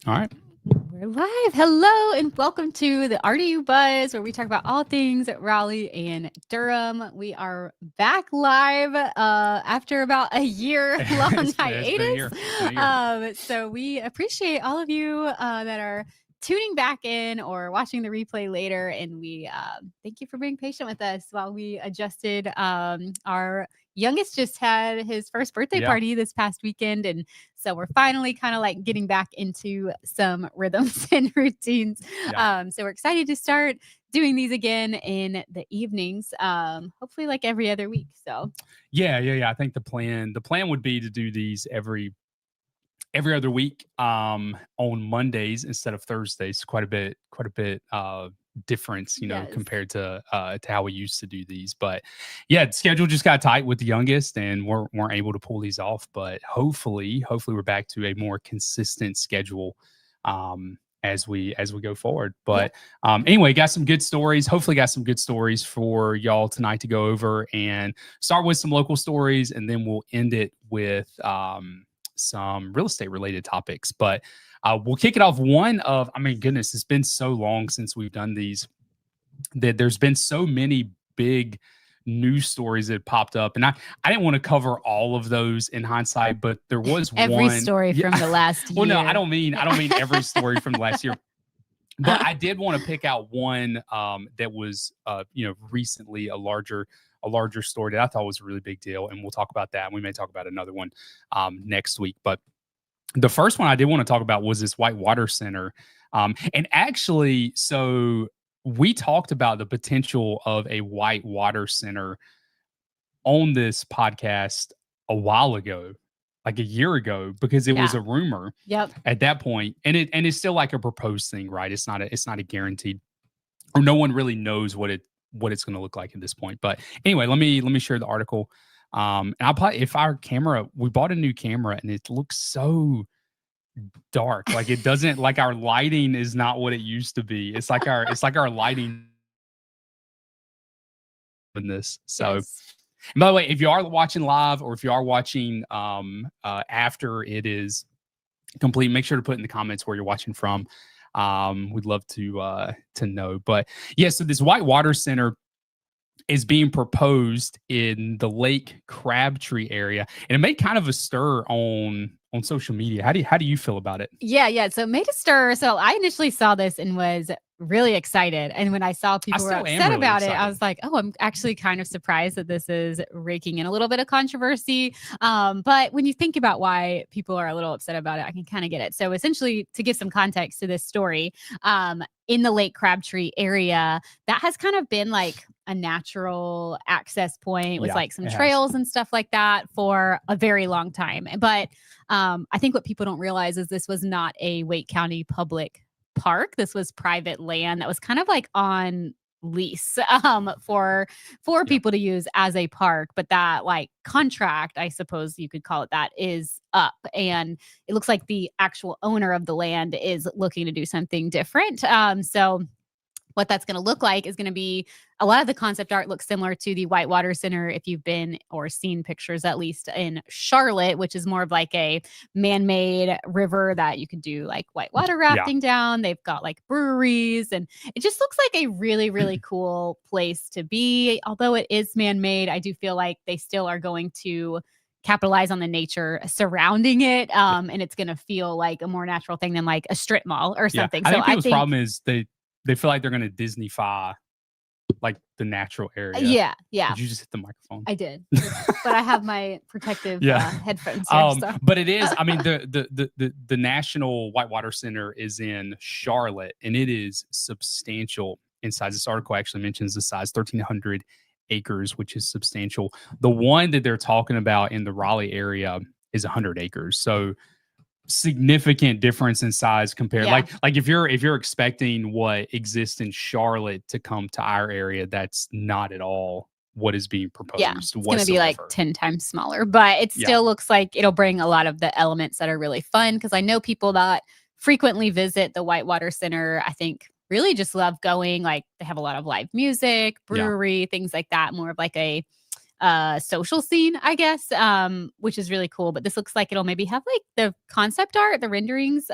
All right. We're live. Hello, and welcome to the RDU Buzz, where we talk about all things Raleigh and Durham. We are back live after about a year-long It's been a hiatus. year. It's been a year. So we appreciate all of you that are tuning back in or watching the replay later, and we thank you for being patient with us while we adjusted. Our youngest just had his first birthday Yeah. party this past weekend, and so we're finally kind of like getting back into some rhythms and routines. Yeah. So we're excited to start doing these again in the evenings, hopefully like every other week. So Yeah. I think the plan would be to do these every other week on Mondays instead of Thursdays. Quite a bit difference, yes. compared to how we used to do these. But yeah, the schedule just got tight with the youngest and weren't able to pull these off. But hopefully we're back to a more consistent schedule as we go forward. But anyway, got some good stories. Hopefully got some good stories for y'all tonight to go over, and start with some local stories, and then we'll end it with some real estate related topics. But we'll kick it off. Goodness, it's been so long since we've done these that there's been so many big news stories that popped up, and I didn't want to cover all of those in hindsight, but there was every one story from the last year. Well, no, I don't mean every story from the last year. But I did want to pick out one that was recently a larger story that I thought was a really big deal, and we'll talk about that. And we may talk about another one next week. But the first one I did want to talk about was this whitewater center, and actually, so we talked about the potential of a whitewater center on this podcast a while ago, like a year ago, because it was a rumor at that point, and it's still like a proposed thing, right? It's not a guaranteed, or no one really knows what it's going to look like at this point. But anyway, let me share the article. And I'll probably, if our camera, we bought a new camera and it looks so dark, like it doesn't, like our lighting is not what it used to be. It's like our lighting in this. So by the way, if you are watching live, or if you are watching after it is complete, make sure to put in the comments where you're watching from. We'd love to know. But yeah, so this whitewater center is being proposed in the Lake Crabtree area, and it made kind of a stir on social media. How do you feel about it? Yeah. So it made a stir. So I initially saw this and was really excited. And when I saw people were upset really about excited. it, I was like, oh, I'm actually kind of surprised that this is raking in a little bit of controversy. But when you think about why people are a little upset about it, I can kind of get it. So essentially, to give some context to this story, in the Lake Crabtree area, that has kind of been like a natural access point with like some trails and stuff like that for a very long time. But I think what people don't realize is this was not a Wake County public park. This was private land that was kind of like on lease for people to use as a park. But that like contract, I suppose you could call it that, is up. And it looks like the actual owner of the land is looking to do something different. So what that's going to look like is going to be, a lot of the concept art looks similar to the Whitewater Center, if you've been or seen pictures, at least in Charlotte, which is more of like a man-made river that you can do like whitewater rafting down. They've got like breweries, and it just looks like a really, really cool place to be. Although it is man-made, I do feel like they still are going to capitalize on the nature surrounding it. And it's going to feel like a more natural thing than like a strip mall or something. I think people's problem is they feel like they're going to Disney-fy like the natural area. Yeah. Did you just hit the microphone? I did, but I have my protective headphones here. So. But it is, I mean, the National Whitewater Center is in Charlotte, and it is substantial in size. This article actually mentions the size, 1,300 acres, which is substantial. The one that they're talking about in the Raleigh area is 100 acres. So significant difference in size compared, like if you're expecting what exists in Charlotte to come to our area, that's not at all what is being proposed. It's going to be like 10 times smaller, but it still looks like it'll bring a lot of the elements that are really fun, because I know people that frequently visit the Whitewater Center, I think really just love going. Like they have a lot of live music, brewery, things like that, more of like a social scene, I guess, which is really cool. But this looks like it'll maybe have like the concept art, the renderings,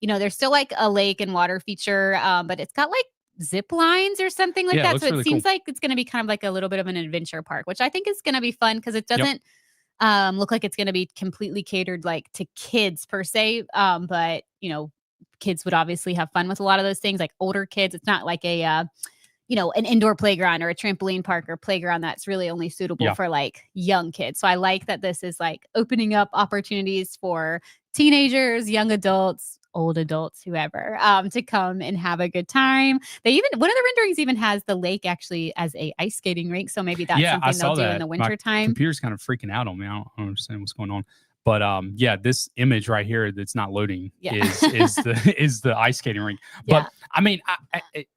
there's still like a lake and water feature, but it's got like zip lines or something like Yeah, it that. looks So it really seems cool. like it's going to be kind of like a little bit of an adventure park, which I think is going to be fun because it Yep. doesn't look like it's going to be completely catered like to kids per se. But kids would obviously have fun with a lot of those things, like older kids. It's not like an indoor playground or a trampoline park or playground that's really only suitable Yeah. for like young kids. So I like that this is like opening up opportunities for teenagers, young adults, old adults, whoever, to come and have a good time. One of the renderings even has the lake actually as a ice skating rink. So maybe that's Yeah, I something they'll saw do in that. the My winter time. computer's kind of freaking out on me. I don't understand what's going on. But yeah, this image right here that's not loading is the ice skating rink. But Yeah. I mean,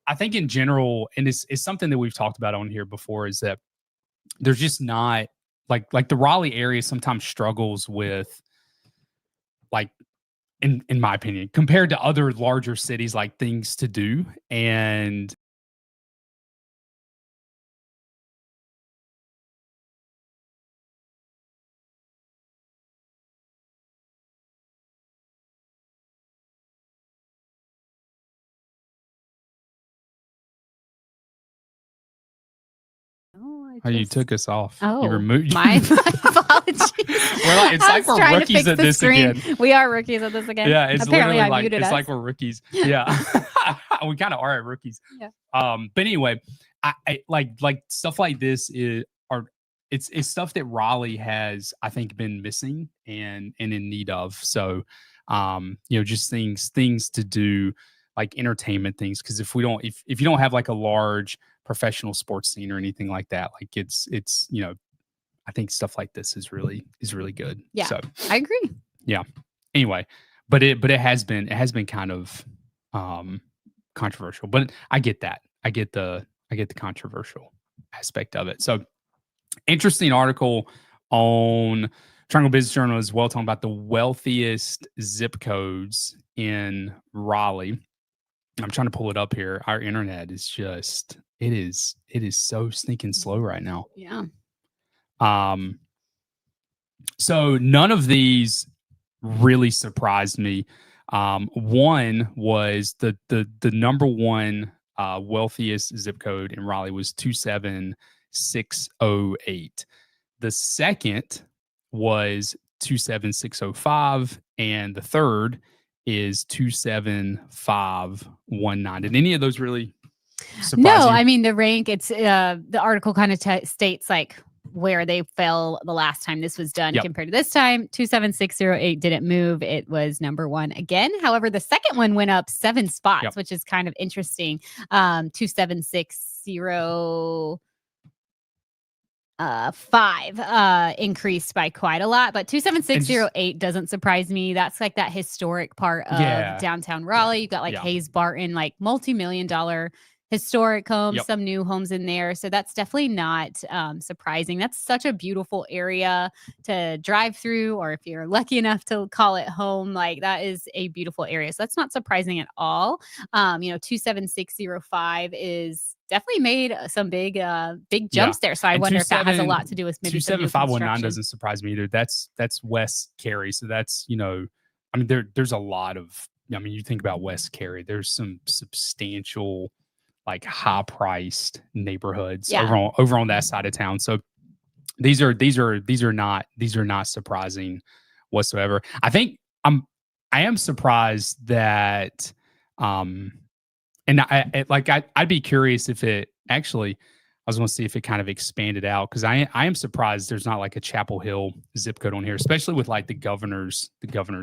I think in general, and it's something that we've talked about on here before, is that there's just not like the Raleigh area sometimes struggles with, like, in my opinion, compared to other larger cities, like things to do. And Oh, you took us off. You Oh, removed my apologies. it's like we're trying to rookies fix at the this screen. again. We are rookies at this again. Yeah, it's Apparently literally I like muted it's us. like we're rookies. Yeah, we kind of are rookies. Yeah. But anyway, I like stuff like this it's stuff that Raleigh has, I think, been missing and in need of. So, just things to do, like entertainment things. Because if you don't have like a large professional sports scene or anything like that, like it's I think stuff like this is really good. Yeah, So I agree. yeah. Anyway, but it has been kind of controversial. But I get that. I get the controversial aspect of it. So interesting article on Triangle Business Journal as well, talking about the wealthiest zip codes in Raleigh. I'm trying to pull it up here. Our internet is just it is so stinking slow right now. Yeah. So none of these really surprised me. One was the number one wealthiest zip code in Raleigh was 27608. The second was 27605, and the third is 27519. Did any of those really surprise No, you? I mean the rank. It's the article kind of states like where they fell the last time this was done compared to this time. 27608 didn't move. It was number one again. However, the second one went up 7 spots, which is kind of interesting. 27605 increased by quite a lot, but 27608 doesn't surprise me. That's like that historic part of downtown Raleigh. You've got like Hayes Barton, like multi-million-dollar historic homes, some new homes in there. So that's definitely not surprising. That's such a beautiful area to drive through, or if you're lucky enough to call it home, like that is a beautiful area. So that's not surprising at all. 27605 is definitely made some big jumps there. So I wonder if that has a lot to do with maybe 27519 doesn't surprise me either. That's West Cary. So that's, I mean, there's a lot of, you think about West Cary, there's some substantial, like high priced neighborhoods over on that side of town. So these are not surprising whatsoever. I think I am surprised that and I'd be curious if it actually, I was going to see if it kind of expanded out, because I am surprised there's not like a Chapel Hill zip code on here, especially with like the governor's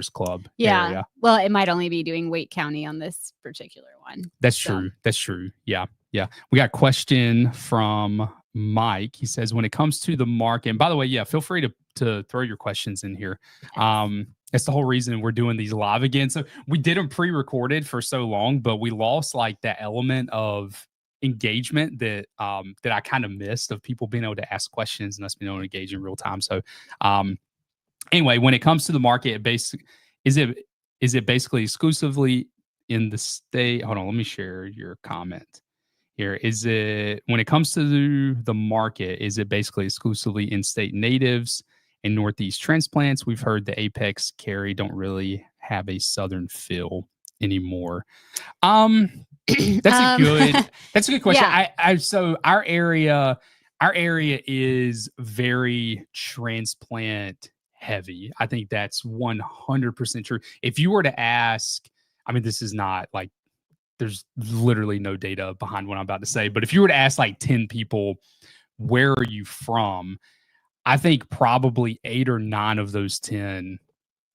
club area. Well, it might only be doing Wake County on this particular one. That's true. Yeah. We got a question from Mike. He says, when it comes to the market, and by the way, feel free to throw your questions in here. That's the whole reason we're doing these live again. So we did them pre-recorded for so long, but we lost like that element of engagement that I kind of missed, of people being able to ask questions and us being able to engage in real time. So anyway, when it comes to the market, is it basically exclusively in the state? Hold on, let me share your comment here. Is it, when it comes to the market, is it basically exclusively in-state natives and Northeast transplants? We've heard the Apex Cary don't really have a Southern feel. anymore? Um, that's a good question. Yeah. So our area is very transplant heavy. I think that's 100% true. If you were to ask, I mean, this is not like there's literally no data behind what I'm about to say, but if you were to ask like 10 people, where are you from? I think probably 8 or 9 of those 10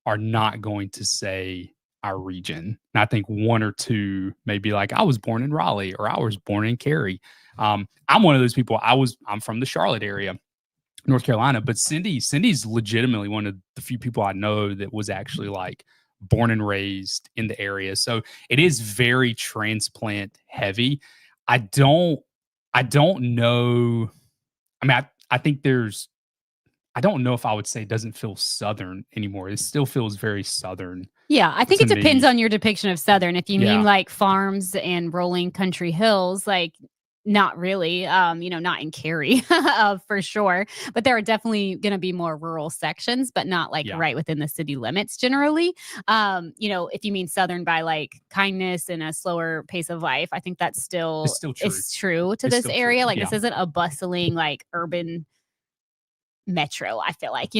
are not going to say our region. And I think 1 or 2 may be like, I was born in Raleigh or I was born in Cary. I'm one of those people. I'm from the Charlotte area, North Carolina, but Cindy's legitimately one of the few people I know that was actually like born and raised in the area. So it is very transplant heavy. I don't know. I mean, I think I don't know if I would say it doesn't feel Southern anymore. It still feels very Southern. Yeah, I think it to depends me. on your depiction of Southern. If you Yeah. mean like farms and rolling country hills, like not really, not in Cary for sure. But there are definitely going to be more rural sections, but not like Yeah. right within the city limits generally. If you mean Southern by like kindness and a slower pace of life, I think that's still, It's still true. it's true to It's this still area. true. Like Yeah. this isn't a bustling like urban metro. I feel like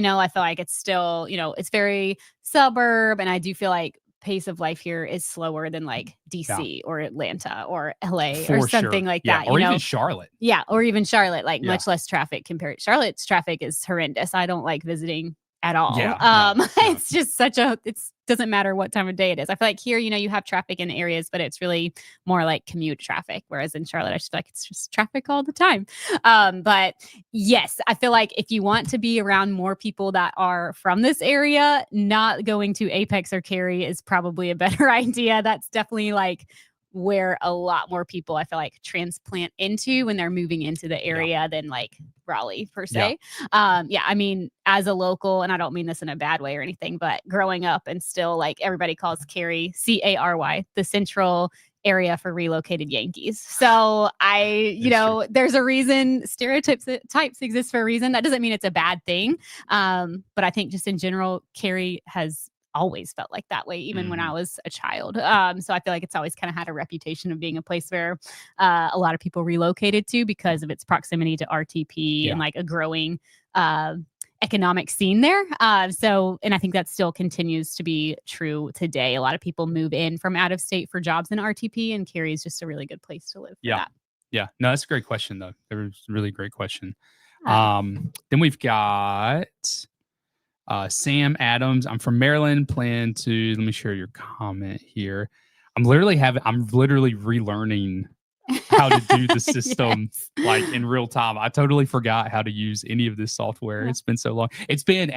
it's still, it's very suburb. And I do feel like pace of life here is slower than like DC or Atlanta or LA or For something sure. like Yeah. that. Or even Charlotte. Yeah, or even Charlotte, like Yeah. much less traffic compared. Charlotte's traffic is horrendous. I don't like visiting at all. Yeah, no. It's just it doesn't matter what time of day it is. I feel like here, you have traffic in areas, but it's really more like commute traffic. Whereas in Charlotte, I just feel like it's just traffic all the time. But yes, I feel like if you want to be around more people that are from this area, not going to Apex or Cary is probably a better idea. That's definitely like where a lot more people I feel like transplant into when they're moving into the area than like Raleigh per se. I mean, as a local, and I don't mean this in a bad way or anything, but growing up and still like everybody calls Cary Cary the central area for relocated Yankees. So there's a reason types exist for a reason. That doesn't mean it's a bad thing. But I think just in general, Cary has always felt like that way, even when I was a child. So I feel like it's always kind of had a reputation of being a place where a lot of people relocated to because of its proximity to RTP and like a growing economic scene there. And I think that still continues to be true today. A lot of people move in from out of state for jobs in RTP, and Cary is just a really good place to live for that. Yeah. No, that's a great question, though. That was a really great question. Then we've got Sam Adams. I'm from Maryland. Let me share your comment here. I'm literally relearning how to do the system like in real time. I totally forgot how to use any of this software. It's been so long. It's been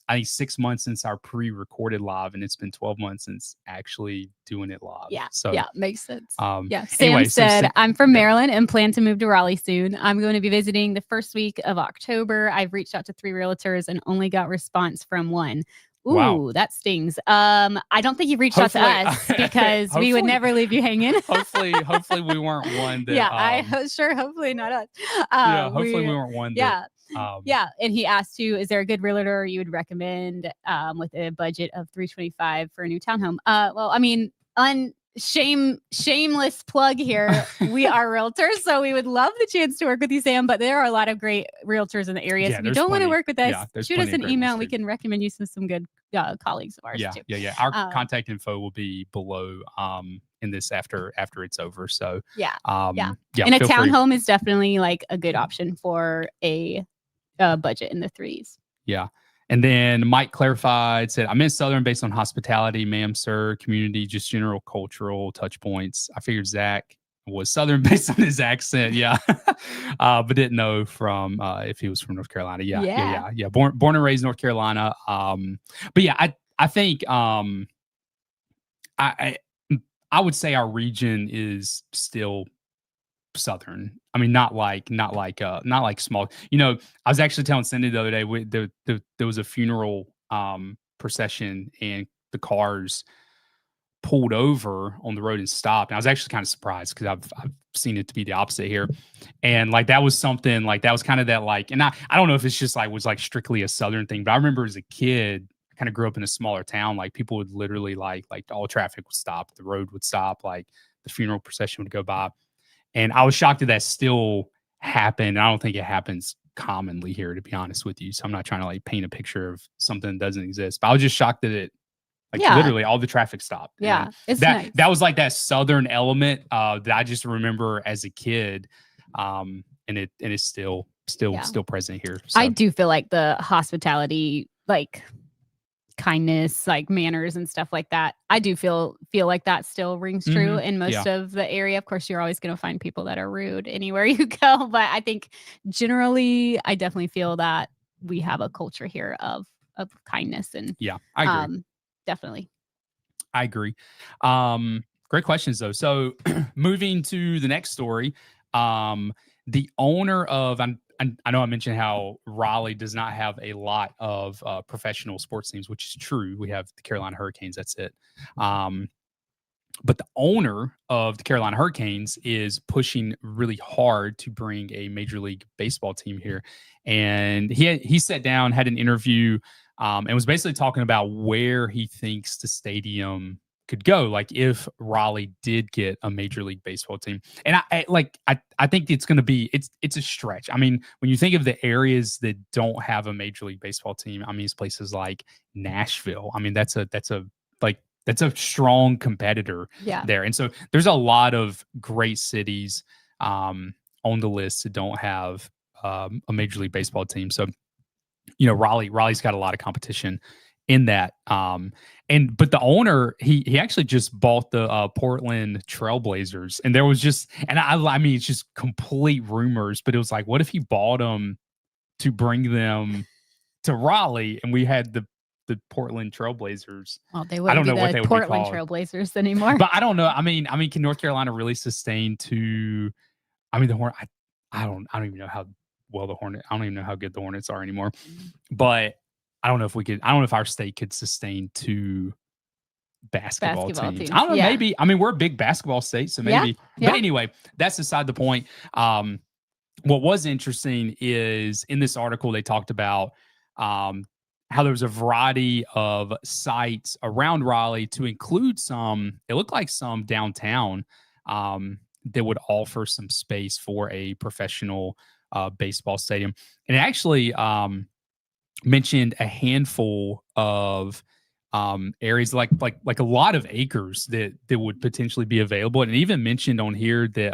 I think 6 months since our pre-recorded live, and it's been 12 months since actually doing it live. Yeah. So Makes sense. Sam anyway, said, I'm from Maryland and plan to move to Raleigh soon. I'm going to be visiting the first week of October. I've reached out to 3 realtors and only got response from 1. Ooh, wow. That stings. I don't think you've reached out to us because we would never leave you hanging. hopefully we weren't one that. Hopefully not us. Hopefully we weren't one. And he asked you, is there a good realtor you would recommend with a budget of $325 for a new townhome? Well, I mean, shameless plug here. We are realtors, so we would love the chance to work with you, Sam. But there are a lot of great realtors in the area. So if you don't want to work with us, shoot us an email and we can recommend you some good colleagues of ours too. Yeah. Our contact info will be below in this after it's over. So and a townhome is definitely like a good option for a budget in the 3s. Yeah. And then Mike clarified, said, I'm in Southern based on hospitality, ma'am, sir, community, just general cultural touch points. I figured Zach was Southern based on his accent. Yeah. But didn't know from if he was from North Carolina. Yeah. Born and raised North Carolina. But yeah, I think I would say our region is still Southern. I mean, not like small. I was actually telling Cindy the other day, there was a funeral procession and the cars pulled over on the road and stopped. And I was actually kind of surprised because I've seen it to be the opposite here. And like that was something like that was kind of that like, and I don't know if it's just like was like strictly a Southern thing, but I remember as a kid kind of grew up in a smaller town, like people would literally like all traffic would stop, the road would stop, like the funeral procession would go by. And I was shocked that still happened. I don't think it happens commonly here, to be honest with you. So I'm not trying to like paint a picture of something that doesn't exist, but I was just shocked that it literally all the traffic stopped. Yeah. And It's that nice. that was like that southern element that I just remember as a kid. And it is still present here. So. I do feel like the hospitality, like kindness, like manners and stuff like that, I do feel like that still rings true in most of the area. Of course, you're always going to find people that are rude anywhere you go, but I think generally I definitely feel that we have a culture here of kindness. And I agree. Definitely, I agree. Great questions though. So moving to the next story, the owner of I know I mentioned how Raleigh does not have a lot of professional sports teams, which is true. We have the Carolina Hurricanes. That's it. But the owner of the Carolina Hurricanes is pushing really hard to bring a Major League Baseball team here. And he sat down, had an interview, and was basically talking about where he thinks the stadium could go, like if Raleigh did get a Major League Baseball team. And I think it's going to be it's a stretch. I mean, when you think of the areas that don't have a Major League Baseball team, I mean, it's places like Nashville. I mean, that's a strong competitor there. And so there's a lot of great cities on the list that don't have a Major League Baseball team. So, Raleigh's got a lot of competition in that. But the owner, he actually just bought the Portland Trailblazers, and there was just, and I mean, it's just complete rumors, but it was like, what if he bought them to bring them to Raleigh, and we had the Portland Trailblazers? Well, they wouldn't be the Portland Trailblazers anymore. But I don't know. I mean, can North Carolina really sustain to? I mean, the Hornet. I don't even know how well the Hornet. I don't even know how good the Hornets are anymore. But I don't know if we could. I don't know if our state could sustain two basketball teams. I don't know. Maybe. I mean, we're a big basketball state, so maybe. Yeah. But anyway, that's beside the point. What was interesting is in this article they talked about how there was a variety of sites around Raleigh, to include some. It looked like some downtown that would offer some space for a professional baseball stadium, and it actually mentioned a handful of areas like a lot of acres that would potentially be available, and it even mentioned on here that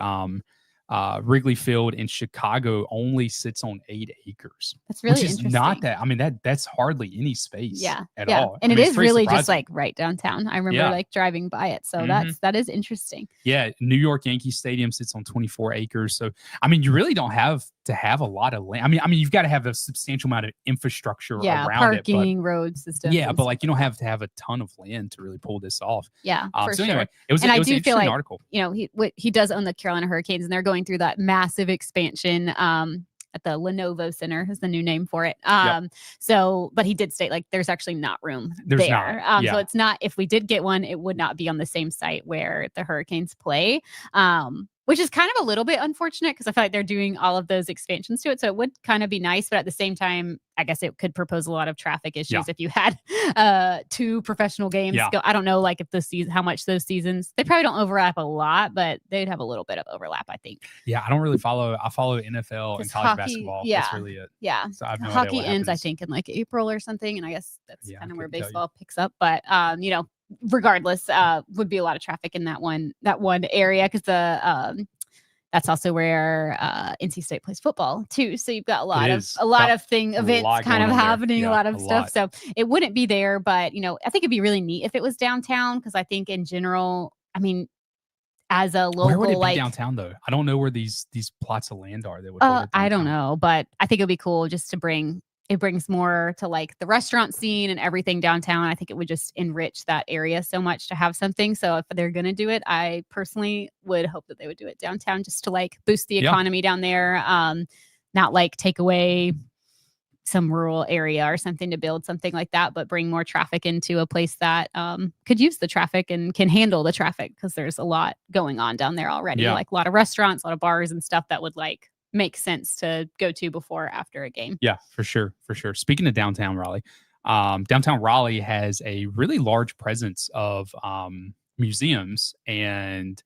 Wrigley Field in Chicago only sits on 8 acres. That's really which is interesting. Not that. I mean, that's hardly any space. At all. And I mean, it is really surprising. just like right downtown. I remember like driving by it. So that is interesting. Yeah. New York Yankee Stadium sits on 24 acres. So, I mean, you really don't have to have a lot of land. I mean, you've got to have a substantial amount of infrastructure around parking, it. But, road systems. Yeah, but like you don't have to have a ton of land to really pull this off. Yeah, for so sure. Anyway, it was an interesting article. He does own the Carolina Hurricanes, and they're going through that massive expansion at the Lenovo Center is the new name for it. So, but he did state like there's actually not room there. So it's not, if we did get one, it would not be on the same site where the Hurricanes play. Which is kind of a little bit unfortunate because I feel like they're doing all of those expansions to it. So it would kind of be nice, but at the same time, I guess it could propose a lot of traffic issues if you had 2 professional games go. I don't know, like if how much those seasons, they probably don't overlap a lot, but they'd have a little bit of overlap, I think. Yeah, I don't really follow. I follow NFL and college basketball. Yeah, that's really it. Yeah, so I have no hockey idea what ends, happens. I think, in like April or something, and I guess that's kind of where baseball picks up. But regardless, would be a lot of traffic in that one area because that's also where NC State plays football too. So you've got a lot of events kind of happening, a lot of stuff. So it wouldn't be there, but I think it'd be really neat if it was downtown because I think in general, I mean, as a local, where would it be downtown though? I don't know where these plots of land are that would. I don't know, but I think it'd be cool just to brings more to like the restaurant scene and everything downtown. I think it would just enrich that area so much to have something. So if they're going to do it, I personally would hope that they would do it downtown just to like boost the economy down there. Not like take away some rural area or something to build something like that, but bring more traffic into a place that could use the traffic and can handle the traffic because there's a lot going on down there already. Like a lot of restaurants, a lot of bars and stuff that would like make sense to go to before or after a game. Yeah, for sure. Speaking of downtown Raleigh, downtown Raleigh has a really large presence of museums, and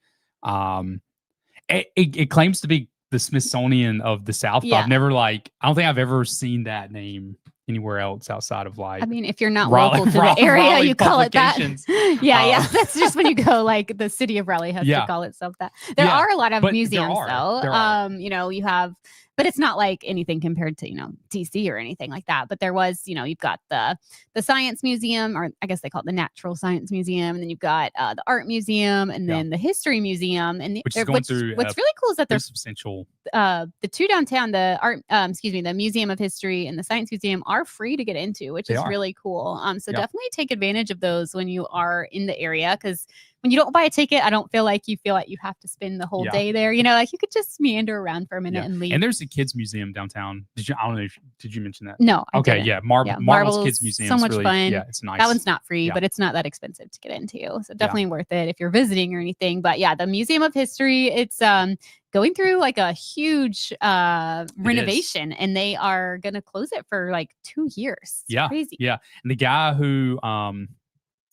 it claims to be the Smithsonian of the South. But Yeah. I've never I don't think I've ever seen that name anywhere else outside of I mean, if you're not Raleigh- local to Raleigh- the area, Raleigh you call it that. publications. Yeah. That's just when you go, like, the city of Raleigh has to call itself that. There are a lot of but museums, though. There are. You have, but it's not like anything compared to, DC or anything like that. But there was, you've got the Science Museum, or I guess they call it the Natural Science Museum, and then you've got the Art Museum, and then the History Museum, and which is going through what's really cool is that there's substantial. The two downtown, the Museum of History and the Science Museum are free to get into, which is really cool. So definitely take advantage of those when you are in the area, because when you don't buy a ticket, I don't feel like you have to spend the whole day there. Like you could just meander around for a minute and leave. And there's a kids museum downtown. I don't know did you mention that? No. Okay. Yeah. Marvel's Kids Museum. So much really fun. Yeah, it's nice. That one's not free, but it's not that expensive to get into. So definitely worth it if you're visiting or anything. But yeah, the Museum of History, it's going through like a huge renovation, and they are going to close it for like 2 years. It's crazy. Yeah. And the guy who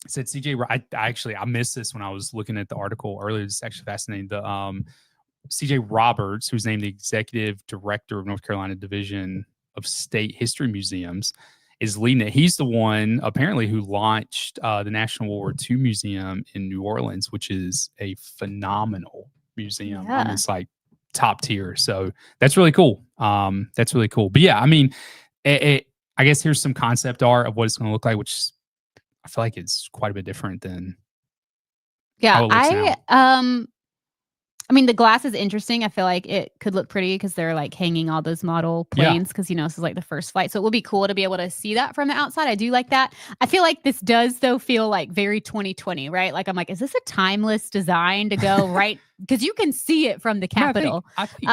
said I missed this when I was looking at the article earlier. It's actually fascinating. The CJ Roberts, who's named the executive director of North Carolina Division of State History Museums, is leading it. He's the one apparently who launched the National World War II Museum in New Orleans, which is a phenomenal museum. Yeah. I mean, it's like top tier. So that's really cool. But yeah, I mean, I guess here's some concept art of what it's going to look like, which I feel like it's quite a bit different than how it looks now. I mean, the glass is interesting. I feel like it could look pretty because they're like hanging all those model planes because, this is like the first flight. So it will be cool to be able to see that from the outside. I do like that. I feel like this does, though, feel like very 2020, right? Like, I'm like, is this a timeless design to go right? Because you can see it from the Capitol. I think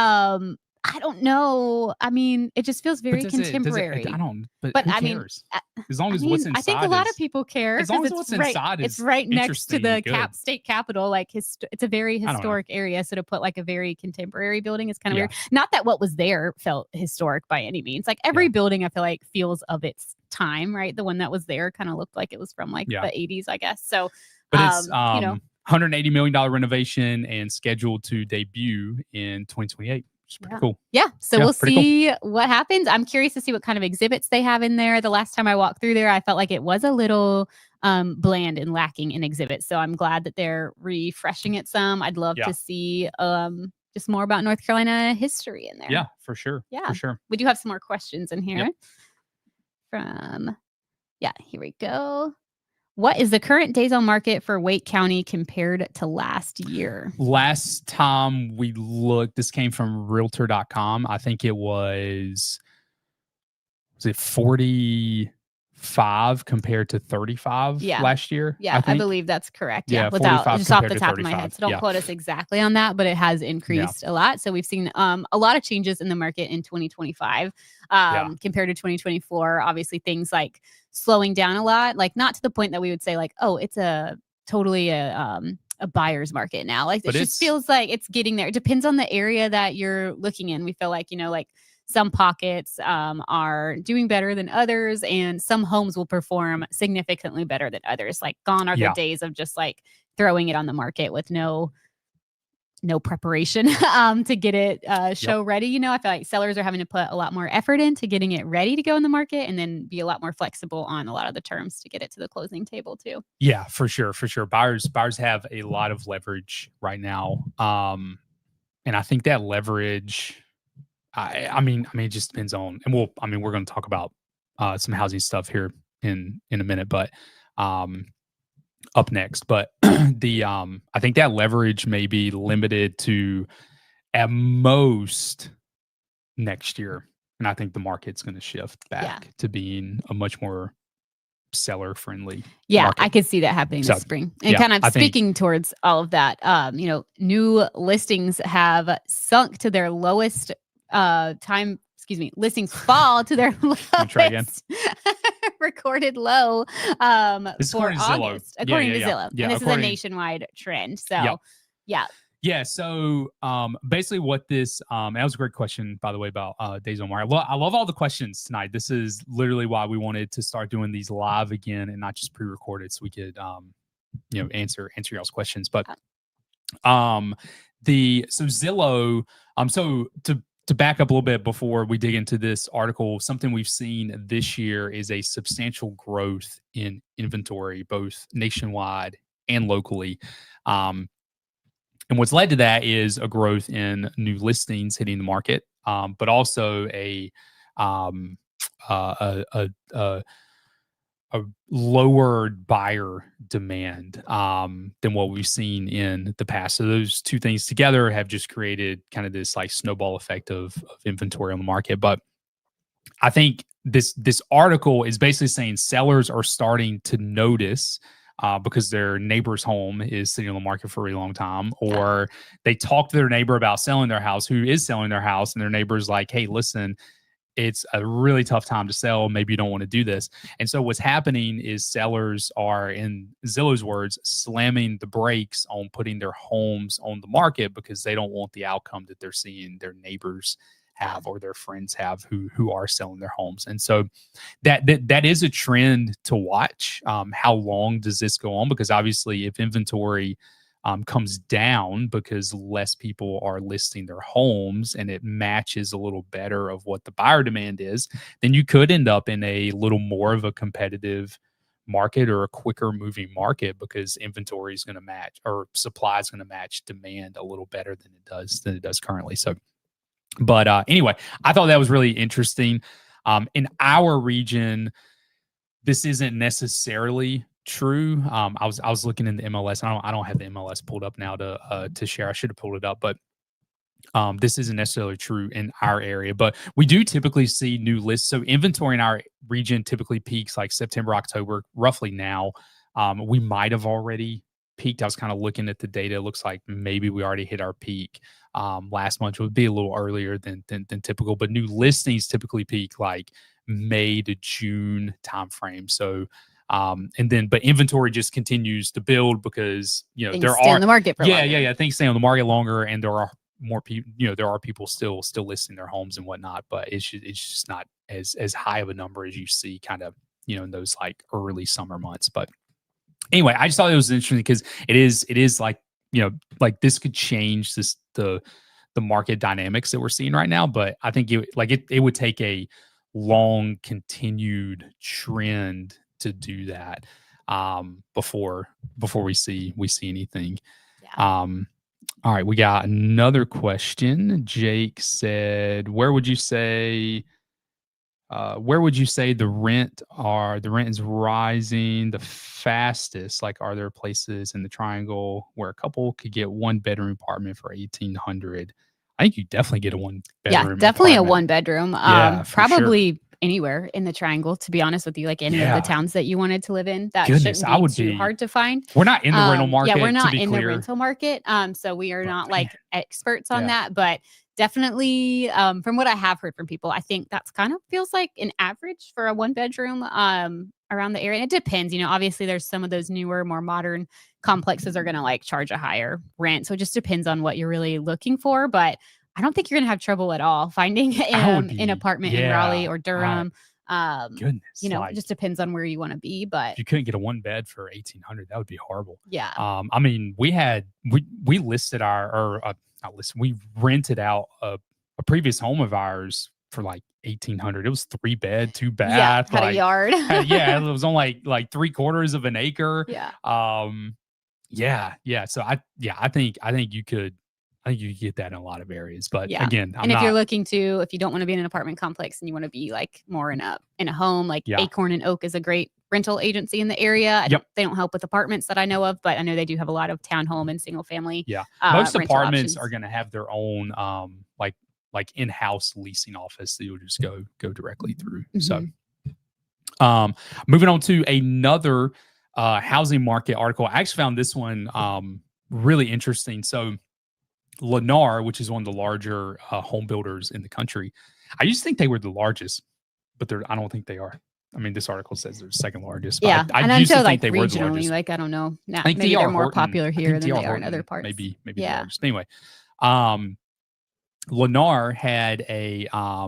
I don't know. I mean, it just feels very contemporary. But who cares? As long as what's inside. I think a lot of people care. As long as what's inside it's right next to the state capitol. Like it's a very historic area. So to put like a very contemporary building is kind of weird. Not that what was there felt historic by any means. Like every building, I feel like feels of its time, right? The one that was there kind of looked like it was from like the 80s, I guess. So, but it's $180 million renovation and scheduled to debut in 2028. It's pretty cool. Yeah. So we'll see what happens. I'm curious to see what kind of exhibits they have in there. The last time I walked through there, I felt like it was a little bland and lacking in exhibits. So I'm glad that they're refreshing it some. I'd love to see just more about North Carolina history in there. Yeah, for sure. Yeah. For sure. We do have some more questions in here here we go. What is the current days on market for Wake County compared to last year? Last time we looked, this came from realtor.com. I think it was it 45 compared to 35 last year? Yeah, I believe that's correct. Yeah, without just off the top 35. of my head. So don't quote us exactly on that, but it has increased a lot. So we've seen a lot of changes in the market in 2025 compared to 2024. Obviously, things like slowing down a lot, like not to the point that we would say like, oh, it's totally a buyer's market now. Like it just feels like it's getting there. It depends on the area that you're looking in. We feel like, like some pockets are doing better than others, and some homes will perform significantly better than others. Like gone are the days of just like throwing it on the market with no preparation to get it show ready. I feel like sellers are having to put a lot more effort into getting it ready to go in the market, and then be a lot more flexible on a lot of the terms to get it to the closing table too. Yeah, for sure. Buyers have a lot of leverage right now. And I think that leverage, I mean, it just depends on, and we're going to talk about some housing stuff here in a minute, but up next. But I think that leverage may be limited to at most next year, and I think the market's going to shift back to being a much more seller friendly. Yeah, market. I could see that happening this spring. And kind of speaking towards all of that, new listings have sunk to their lowest listings fall to their lowest recorded low for August, according to Zillow. Yeah, and this is a nationwide trend. So Yeah. So basically what this that was a great question, by the way, about days on market. I love all the questions tonight. This is literally why we wanted to start doing these live again and not just pre-recorded, so we could answer y'all's questions. But so Zillow, so to back up a little bit before we dig into this article, something we've seen this year is a substantial growth in inventory, both nationwide and locally. And what's led to that is a growth in new listings hitting the market, but also a lowered buyer demand than what we've seen in the past. So those two things together have just created kind of this like snowball effect of inventory on the market. But I think this article is basically saying sellers are starting to notice because their neighbor's home is sitting on the market for a really long time, or they talk to their neighbor about selling their house, who is selling their house, and their neighbor's like, hey, listen, it's a really tough time to sell. Maybe you don't want to do this. And so what's happening is sellers are, in Zillow's words, slamming the brakes on putting their homes on the market because they don't want the outcome that they're seeing their neighbors have or their friends have who are selling their homes. And so that is a trend to watch. How long does this go on? Because obviously if inventory comes down because less people are listing their homes and it matches a little better of what the buyer demand is, then you could end up in a little more of a competitive market or a quicker moving market because inventory is going to match, or supply is going to match demand a little better than it does currently. So, but anyway, I thought that was really interesting. In our region, this isn't necessarily true. I was looking in the MLS. I don't have the MLS pulled up now to share. I should have pulled it up, but this isn't necessarily true in our area. But we do typically see new lists. So inventory in our region typically peaks like September, October, roughly now. We might have already peaked. I was kind of looking at the data. It looks like maybe we already hit our peak last month. It would be a little earlier than typical, but new listings typically peak like May to June timeframe. So but inventory just continues to build because things stay on the market for longer. Things stay on the market longer, and there are more people. There are people still listing their homes and whatnot, but it's just not as high of a number as you see kind of in those like early summer months. But anyway, I just thought it was interesting because it is like like this could change the market dynamics that we're seeing right now. But I think it would take a long continued trend to do that before we see anything. All right, we got another question. Jake said, where would you say the rent is rising the fastest? Like, are there places in the Triangle where a couple could get one bedroom apartment for $1,800? I think you definitely get a one bedroom. Yeah, definitely apartment. A one bedroom. Probably anywhere in the Triangle, to be honest with you, like any of the towns that you wanted to live in. That shouldn't be too hard to find. We're not in the rental market. Yeah, we're not in the rental market. So we are not like experts on that, but definitely from what I have heard from people, I think that's kind of feels like an average for a one bedroom around the area. And it depends, obviously there's some of those newer, more modern complexes are going to like charge a higher rent. So it just depends on what you're really looking for. But I don't think you're going to have trouble at all finding an apartment in Raleigh or Durham. Goodness, it just depends on where you want to be. But if you couldn't get a one bed for $1,800, that would be horrible. Yeah. I mean, we listed we rented out a previous home of ours for like $1,800. It was 3 bed, 2 bath. Had a yard. It was on like 3/4 of an acre. Yeah. So I think you could get that in a lot of areas. But again, if you're looking to, if you don't want to be in an apartment complex and you want to be like more in a home, like Acorn and Oak is a great rental agency in the area. They don't help with apartments that I know of, but I know they do have a lot of townhome and single family. Yeah. Most apartments are going to have their own like in-house leasing office that you'll just go directly through. Mm-hmm. So moving on to another housing market article. I actually found this one really interesting. So Lennar, which is one of the larger home builders in the country, I used to think they were the largest, but I don't think they are. I mean, this article says they're second largest. Yeah, I and used to until think like they were the regionally, largest. like I don't know, I think maybe DR they're more Horton, popular I here think than DR they are in other Horton parts. maybe the Yeah. largest. Anyway, Lennar had a I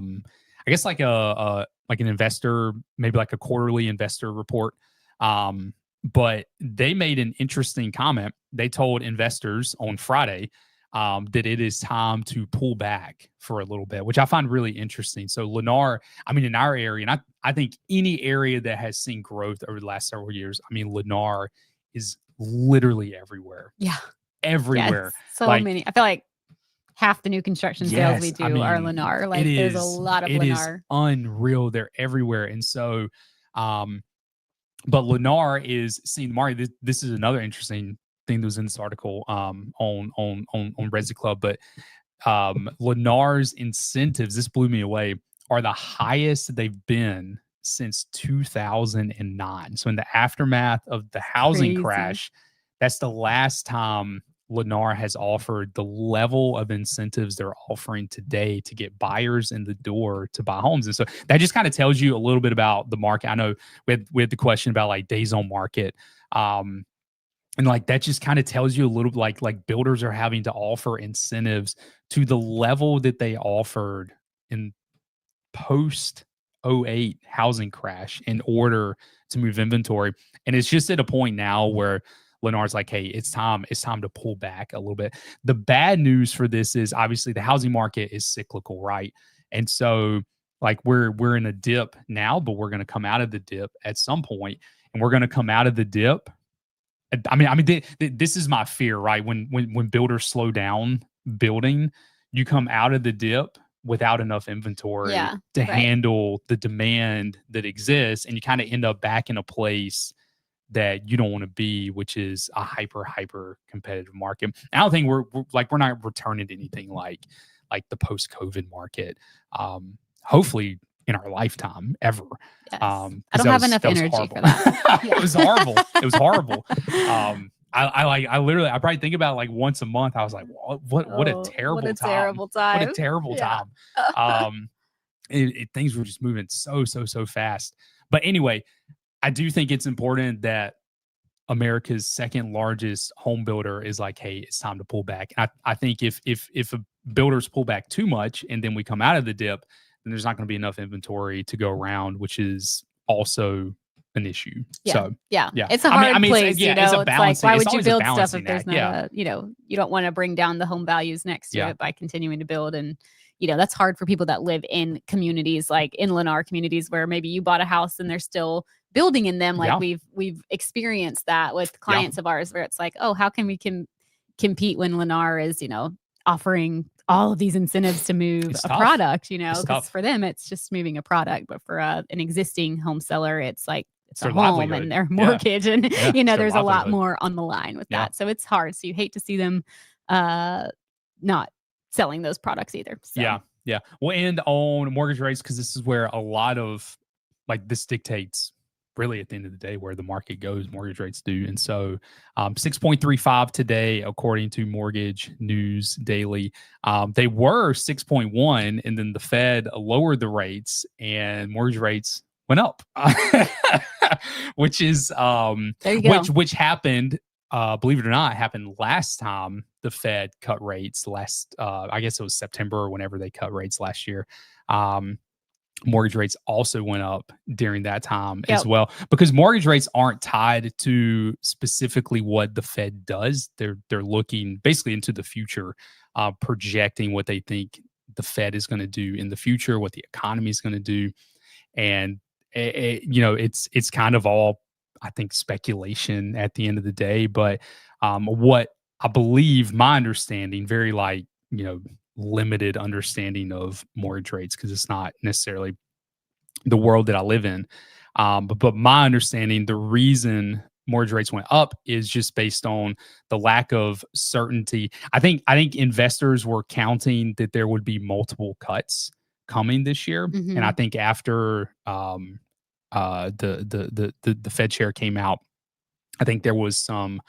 guess like like an investor, maybe like a quarterly investor report. But they made an interesting comment. They told investors on Friday that it is time to pull back for a little bit, which I find really interesting. So Lennar, I mean, in our area, and I think any area that has seen growth over the last several years, I mean, Lennar is literally everywhere. Yeah. Everywhere. Yes, so Like, many. I feel like half the new construction sales we yes, do I are mean, Lennar. Like there's a lot of it is Lennar. unreal. They're everywhere. And so, but Lennar is seeing the market. This is another interesting thing that was in this article on Resi Club. But Lennar's incentives, this blew me away, are the highest they've been since 2009. So in the aftermath of the housing Crazy. crash, that's the last time Lennar has offered the level of incentives they're offering today to get buyers in the door to buy homes. And so that just kind of tells you a little bit about the market. I know we had the question about like days on market. And like that just kind of tells you a little like builders are having to offer incentives to the level that they offered in post '08 housing crash in order to move inventory. And it's just at a point now where Lennar's like, hey, it's time to pull back a little bit. The bad news for this is obviously the housing market is cyclical, right? And so like we're in a dip now, but we're going to come out of the dip at some point, and we're going to come out of the dip. I mean, this is my fear, right? When builders slow down building, you come out of the dip without enough inventory to handle the demand that exists, and you kind of end up back in a place that you don't want to be, which is a hyper competitive market. I don't think we're not returning to anything like the post-COVID market. Hopefully in our lifetime ever. Yes. I don't have enough energy for that. It was horrible. It was horrible. I literally, I probably think about it like once a month. I was like, what a terrible time. What a terrible time. Things were just moving so fast. But anyway, I do think it's important that America's second largest home builder is like, hey, it's time to pull back. I think if builders pull back too much and then we come out of the dip, then there's not going to be enough inventory to go around, which is also an issue. Yeah. So yeah, it's a hard place. It's a balancing. Like, why would you build stuff if there's not you don't want to bring down the home values next to it by continuing to build. And that's hard for people that live in communities like in Lennar communities where maybe you bought a house and they're still building in them. Like we've experienced that with clients of ours where it's like, oh, how can we compete when Lennar is offering all of these incentives to move a product, because for them, it's just moving a product. But for an existing home seller, it's like it's a home and their mortgage. And, there's a lot more on the line with that. So it's hard. So you hate to see them not selling those products either. So. Yeah. Well, and on mortgage rates, because this is where a lot of this dictates really at the end of the day where the market goes, mortgage rates do. And so 6.35 today, according to Mortgage News Daily. They were 6.1, and then the Fed lowered the rates and mortgage rates went up, which is there you go. which happened, believe it or not, happened last time the Fed cut rates I guess it was September or whenever they cut rates last year. Mortgage rates also went up during that time as well, because mortgage rates aren't tied to specifically what the Fed does. They're looking basically into the future, projecting what they think the Fed is going to do in the future, what the economy is going to do. And it's kind of all, I think, speculation at the end of the day. But what I believe, my understanding, very limited understanding of mortgage rates, because it's not necessarily the world that I live in. But my understanding, the reason mortgage rates went up is just based on the lack of certainty. I think investors were counting that there would be multiple cuts coming this year. Mm-hmm. And I think after the Fed chair came out, I think there was some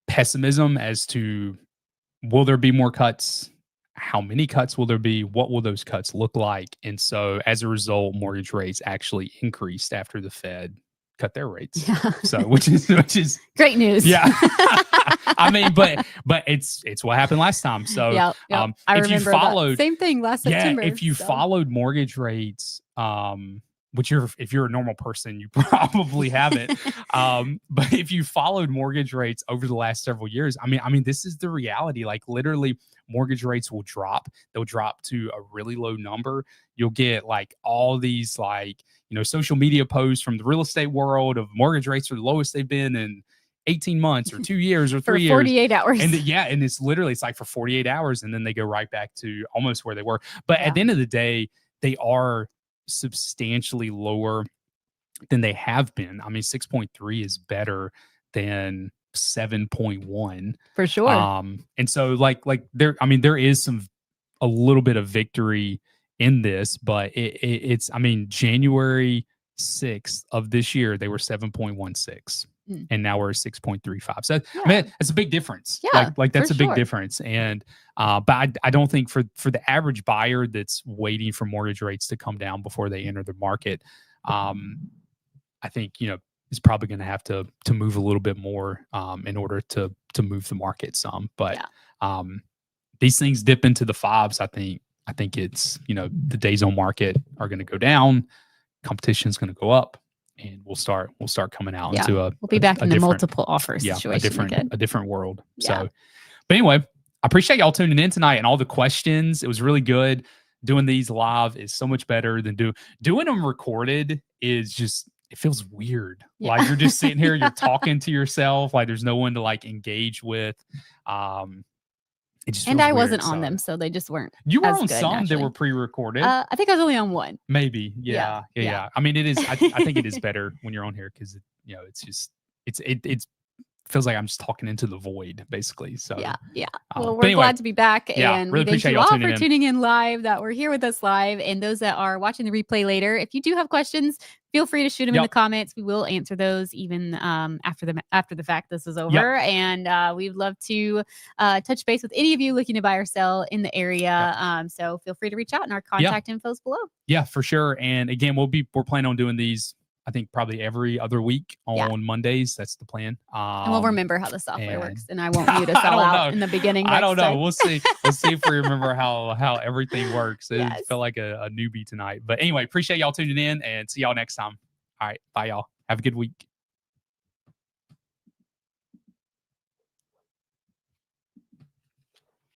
pessimism as to, will there be more cuts? how many cuts will there be? What will those cuts look like? And so as a result, mortgage rates actually increased after the Fed cut their rates. Yeah. So which is great news. yeah. I mean, but it's what happened last time. So Yep. I if you remember followed that. Same thing last September. if you followed mortgage rates, which if you're a normal person, you probably haven't. But if you followed mortgage rates over the last several years, I mean, this is the reality. Like literally, mortgage rates will drop. They'll drop to a really low number. You'll get like all these like, social media posts from the real estate world of mortgage rates are the lowest they've been in 18 months or 2 years or 3 years. 48 hours. And and it's literally, it's like for 48 hours and then they go right back to almost where they were. But at the end of the day, they are substantially lower than they have been. I mean, 6.3 is better than 7.1 for sure. And so like there is a little bit of victory in this, but it's January 6th of this year, they were 7.16. And now we're 6.35. So that's a big difference. Yeah, like that's a big sure. difference. And but I don't think for the average buyer that's waiting for mortgage rates to come down before they enter the market, I think is probably going to have to move a little bit more in order to move the market some. But these things dip into the fives. I think it's the days on market are going to go down, competition is going to go up. And we'll start coming out into we'll be back in the multiple offers situation a different world. So, but anyway, I appreciate y'all tuning in tonight and all the questions. It was really good. Doing these live is so much better than doing them recorded. Is just, it feels weird. Like you're just sitting here, you're talking to yourself. Like there's no one to like engage with. And I wasn't on them, so they just weren't. You were as on good, some naturally. that were pre-recorded. I think I was only on one. Maybe, yeah. I mean, it is. I think it is better when you're on here because it's just it feels like I'm just talking into the void, basically. So yeah. Well, we're glad to be back, and really we thank appreciate you y'all all for tuning in live. That were here with us live, and those that are watching the replay later. If you do have questions, feel free to shoot them in the comments. We will answer those even after the fact this is over. And we'd love to touch base with any of you looking to buy or sell in the area. So feel free to reach out, and our contact info is below. Yeah, for sure. And again, we're planning on doing these, I think, probably every other week on Mondays. That's the plan. And we'll remember how the software works. And I want you to sell out in the beginning. I don't know. We'll see. We'll see if we remember how everything works. It felt like a newbie tonight. But anyway, appreciate y'all tuning in and see y'all next time. All right. Bye, y'all. Have a good week.